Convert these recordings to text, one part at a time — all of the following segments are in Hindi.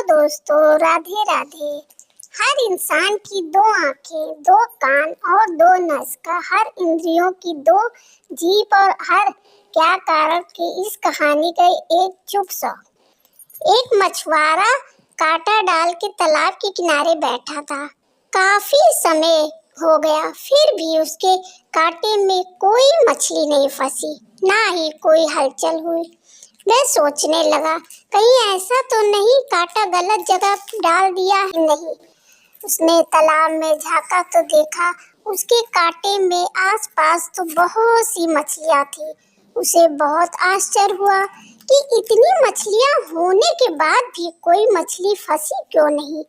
दोस्तों, राधे राधे। हर इंसान की दो आंखें, दो कान और दो नासिका, हर इंद्रियों की दो जीभ और हर क्या कारण की इस कहानी का एक चुप सा। एक मछुआरा कांटा डाल के तालाब के किनारे बैठा था। काफी समय हो गया, फिर भी उसके कांटे में कोई मछली नहीं फंसी, ना ही कोई हलचल हुई। वह सोचने लगा, कहीं ऐसा तो नहीं कांटा गलत जगह डाल दिया है नहीं। उसने तालाब में झांका तो देखा उसके कांटे में आसपास तो बहुत सी मछलियां थी। उसे बहुत आश्चर्य हुआ कि इतनी मछलियां होने के बाद भी कोई मछली फंसी क्यों नहीं।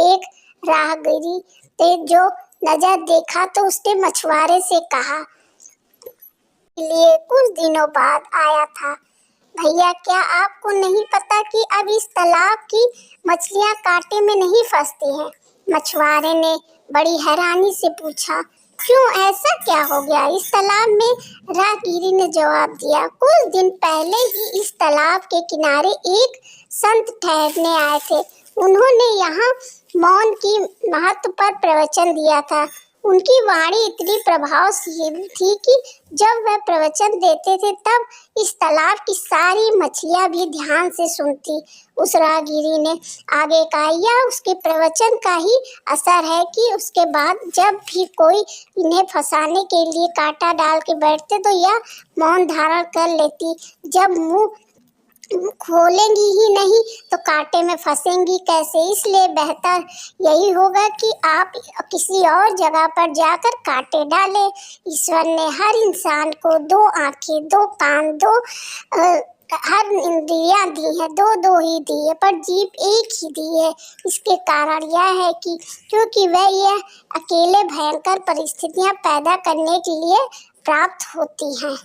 एक राहगीर ने जो नजर देखा तो उसने मछुआरे से कहा, लिए कुछ दिनों बाद आया था। भैया, क्या आपको नहीं पता कि अब इस तालाब की मछलियां कांटे में नहीं फंसती हैं? मछुआरे ने बड़ी हैरानी से पूछा, क्यों, ऐसा क्या हो गया इस तालाब में? राहगीर ने जवाब दिया, कुछ दिन पहले ही इस तालाब के किनारे एक संत ठहरने आए थे। उन्होंने यहाँ मौन की महत्व पर प्रवचन दिया था। उनकी वाणी इतनी प्रभावशाली थी कि जब वह प्रवचन देते थे तब इस तालाब की सारी मछलियां भी ध्यान से सुनती। उस राहगीर ने आगे कहा, यह उसके प्रवचन का ही असर है कि उसके बाद जब भी कोई इन्हें फंसाने के लिए कांटा डाल के बैठते तो यह मौन धारण कर लेती। जब मुंह खोलेंगी ही नहीं तो कांटे में फंसेंगी कैसे? इसलिए बेहतर यही होगा कि आप किसी और जगह पर जाकर कांटे डालें। ईश्वर ने हर इंसान को दो आंखें, दो कान, हर इंद्रियां दी है, दो दो ही दी है, पर जीभ एक ही दी है। इसके कारण यह है कि क्योंकि वह यह अकेले भयंकर परिस्थितियां पैदा करने के लिए प्राप्त होती हैं।